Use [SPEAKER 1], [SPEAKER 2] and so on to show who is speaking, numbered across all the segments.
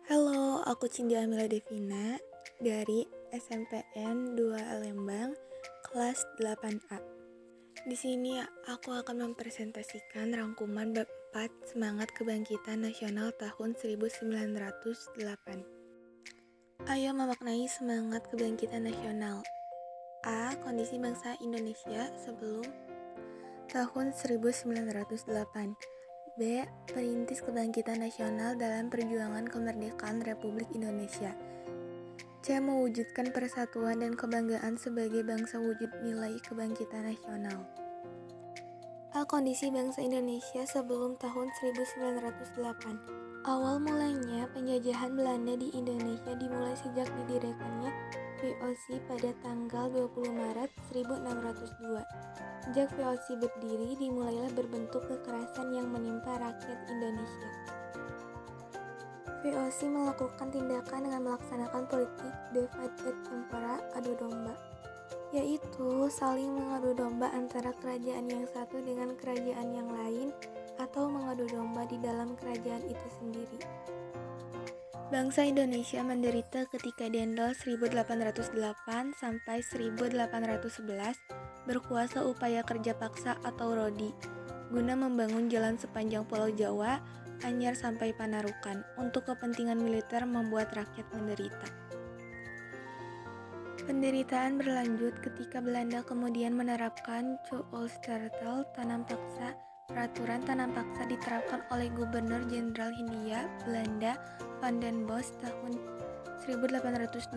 [SPEAKER 1] Halo, aku Cindy Amila Devina dari SMPN 2 Lembang, kelas 8A. Di sini aku akan mempresentasikan rangkuman bab 4 Semangat Kebangkitan Nasional tahun 1908. Ayo memaknai semangat kebangkitan nasional. A. Kondisi bangsa Indonesia sebelum tahun 1908. B. Perintis kebangkitan nasional dalam perjuangan kemerdekaan Republik Indonesia. C. Mewujudkan persatuan dan kebanggaan sebagai bangsa wujud nilai kebangkitan nasional. A. Kondisi bangsa Indonesia sebelum tahun 1908. Awal mulanya penjajahan Belanda di Indonesia dimulai sejak didirikannya VOC pada tanggal 20 Maret 1602. Sejak VOC berdiri, dimulailah berbentuk kekerasan yang menimpa rakyat Indonesia. VOC melakukan tindakan dengan melaksanakan politik divide and impera, adu domba, yaitu saling mengadu domba antara kerajaan yang satu dengan kerajaan yang lain atau mengadu domba di dalam kerajaan itu sendiri. Bangsa Indonesia menderita ketika Dendel 1808 sampai 1811 berkuasa upaya kerja paksa atau rodi guna membangun jalan sepanjang Pulau Jawa, Anyar sampai Panarukan untuk kepentingan militer membuat rakyat menderita. Penderitaan berlanjut ketika Belanda kemudian menerapkan Cuolstertel tanam paksa. Peraturan tanam paksa diterapkan oleh Gubernur Jenderal Hindia Belanda Van den Bosch tahun 1828.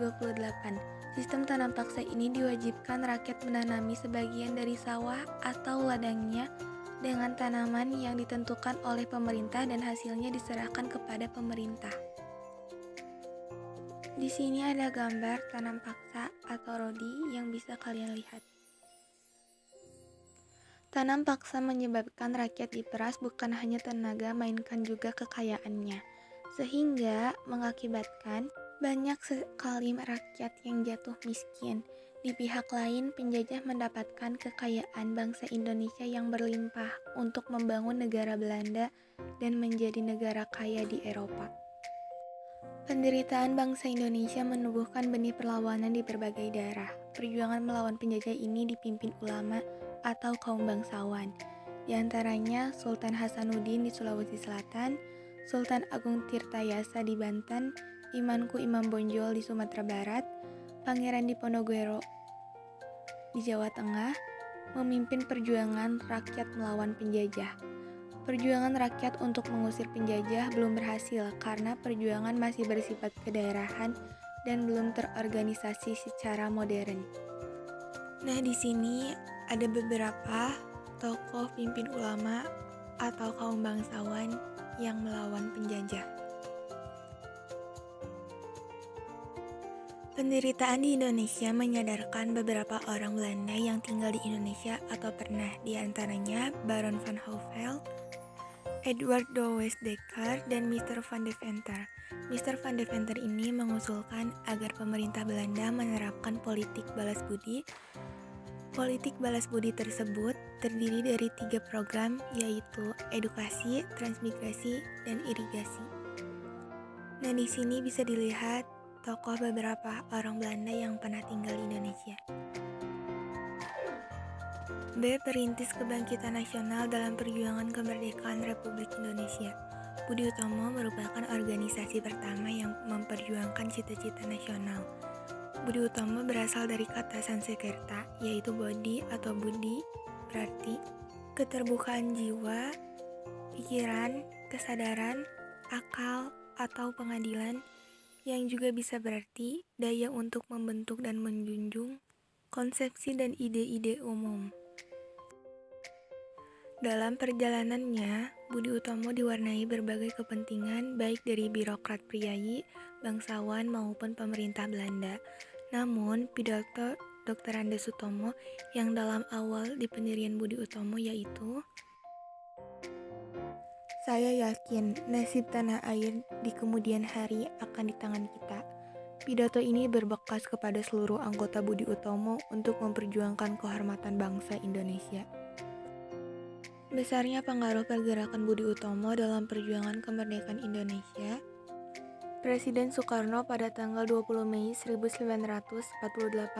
[SPEAKER 1] Sistem tanam paksa ini diwajibkan rakyat menanami sebagian dari sawah atau ladangnya dengan tanaman yang ditentukan oleh pemerintah dan hasilnya diserahkan kepada pemerintah. Di sini ada gambar tanam paksa atau rodi yang bisa kalian lihat. Tanam paksa menyebabkan rakyat diperas bukan hanya tenaga melainkan juga kekayaannya, sehingga mengakibatkan banyak sekali rakyat yang jatuh miskin. Di pihak lain, penjajah mendapatkan kekayaan bangsa Indonesia yang berlimpah untuk membangun negara Belanda dan menjadi negara kaya di Eropa. Penderitaan bangsa Indonesia menumbuhkan benih perlawanan di berbagai daerah. Perjuangan melawan penjajah ini dipimpin ulama atau kaum bangsawan, di antaranya Sultan Hasanuddin di Sulawesi Selatan, Sultan Agung Tirtayasa di Banten, Imanku Imam Bonjol di Sumatera Barat, Pangeran Diponegoro di Jawa Tengah, memimpin perjuangan rakyat melawan penjajah. Perjuangan rakyat untuk mengusir penjajah belum berhasil karena perjuangan masih bersifat kedaerahan dan belum terorganisasi secara modern. Nah, di sini ada beberapa tokoh pimpin ulama atau kaum bangsawan yang melawan penjajah. Penderitaan di Indonesia menyadarkan beberapa orang Belanda yang tinggal di Indonesia atau pernah, di antaranya Baron van Houvel, Edward Douwes Dekker, dan Mr. van Deventer. Mr. van Deventer ini mengusulkan agar pemerintah Belanda menerapkan politik balas budi. Politik balas budi tersebut terdiri dari 3 program, yaitu edukasi, transmigrasi, dan irigasi. Nah, di sini bisa dilihat tokoh beberapa orang Belanda yang pernah tinggal di Indonesia. B. Perintis kebangkitan nasional dalam perjuangan kemerdekaan Republik Indonesia. Budi Utomo merupakan organisasi pertama yang memperjuangkan cita-cita nasional. Budi Utomo berasal dari kata Sanskerta, yaitu bodhi atau budi, berarti keterbukaan jiwa, pikiran, kesadaran, akal, atau pengadilan, yang juga bisa berarti daya untuk membentuk dan menjunjung konsepsi dan ide-ide umum. Dalam perjalanannya, Budi Utomo diwarnai berbagai kepentingan baik dari birokrat priayi, bangsawan maupun pemerintah Belanda. Namun, pidato Dr. Andes Sutomo yang dalam awal di pendirian Budi Utomo yaitu, "Saya yakin nasib tanah air di kemudian hari akan di tangan kita." Pidato ini berbekas kepada seluruh anggota Budi Utomo untuk memperjuangkan kehormatan bangsa Indonesia. Besarnya pengaruh pergerakan Budi Utomo dalam perjuangan kemerdekaan Indonesia. Presiden Soekarno pada tanggal 20 Mei 1948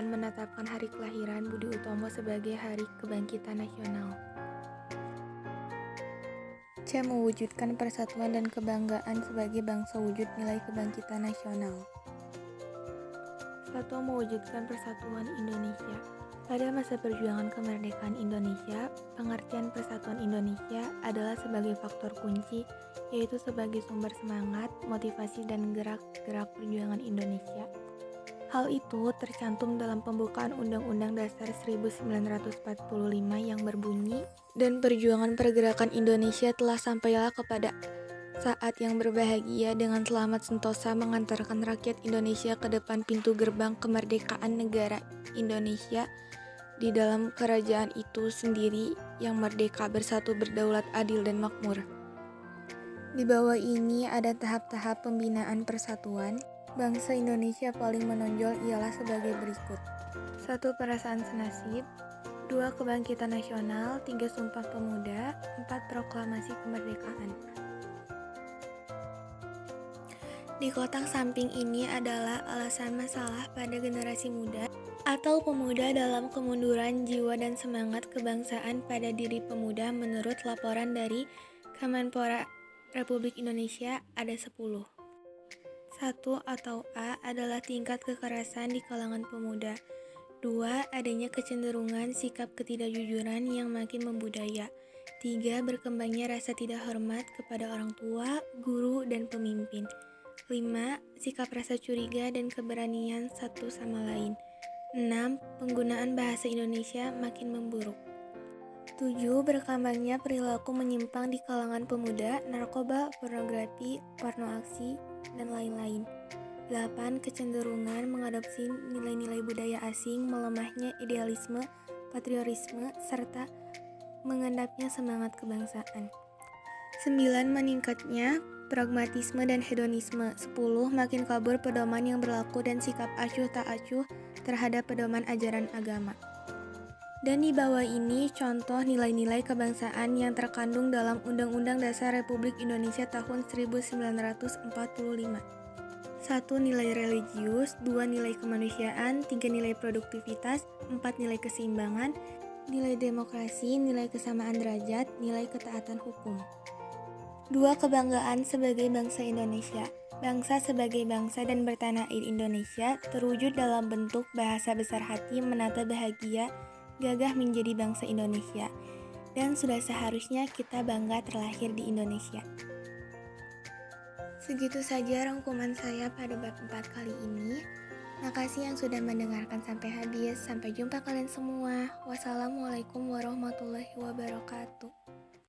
[SPEAKER 1] menetapkan hari kelahiran Budi Utomo sebagai Hari Kebangkitan Nasional. C. Mewujudkan persatuan dan kebanggaan sebagai bangsa wujud nilai kebangkitan nasional. 1. Mewujudkan persatuan Indonesia. Pada masa perjuangan kemerdekaan Indonesia, pengertian persatuan Indonesia adalah sebagai faktor kunci, yaitu sebagai sumber semangat, motivasi, dan gerak-gerak perjuangan Indonesia. Hal itu tercantum dalam pembukaan Undang-Undang Dasar 1945 yang berbunyi, dan perjuangan pergerakan Indonesia telah sampailah kepada saat yang berbahagia dengan selamat sentosa mengantarkan rakyat Indonesia ke depan pintu gerbang kemerdekaan negara Indonesia di dalam kerajaan itu sendiri yang merdeka, bersatu, berdaulat, adil, dan makmur. Di bawah ini ada tahap-tahap pembinaan persatuan. Bangsa Indonesia paling menonjol ialah sebagai berikut. 1. Perasaan senasib. 2. Kebangkitan nasional. 3. Sumpah Pemuda. 4. Proklamasi kemerdekaan. Di kotak samping ini adalah alasan masalah pada generasi muda atau pemuda dalam kemunduran jiwa dan semangat kebangsaan pada diri pemuda menurut laporan dari Kemenpora Republik Indonesia ada 10. 1 atau A adalah tingkat kekerasan di kalangan pemuda. 2. Adanya kecenderungan sikap ketidakjujuran yang makin membudaya. 3. Berkembangnya rasa tidak hormat kepada orang tua, guru, dan pemimpin. 5. Sikap rasa curiga dan keberanian satu sama lain. 6. Penggunaan bahasa Indonesia makin memburuk. 7. Berkembangnya perilaku menyimpang di kalangan pemuda, narkoba, pornografi, porno aksi, dan lain-lain. 8. Kecenderungan mengadopsi nilai-nilai budaya asing, melemahnya idealisme, patriotisme, serta mengendapnya semangat kebangsaan. 9. Meningkatnya pragmatisme dan hedonisme. 10. Makin kabur pedoman yang berlaku dan sikap acuh tak acuh terhadap pedoman ajaran agama. Dan di bawah ini contoh nilai-nilai kebangsaan yang terkandung dalam Undang-Undang Dasar Republik Indonesia tahun 1945. 1. Nilai religius. 2. Nilai kemanusiaan. 3. Nilai produktivitas. 4. Nilai keseimbangan. Nilai demokrasi. Nilai kesamaan derajat. Nilai ketaatan hukum. 2. Kebanggaan sebagai bangsa Indonesia. Bangsa sebagai bangsa dan bertanah air Indonesia terwujud dalam bentuk bahasa besar hati menata bahagia gagah menjadi bangsa Indonesia, dan sudah seharusnya kita bangga terlahir di Indonesia. Segitu saja rangkuman saya pada bab 4 kali ini. Makasih yang sudah mendengarkan sampai habis. Sampai jumpa kalian semua. Wassalamualaikum warahmatullahi wabarakatuh.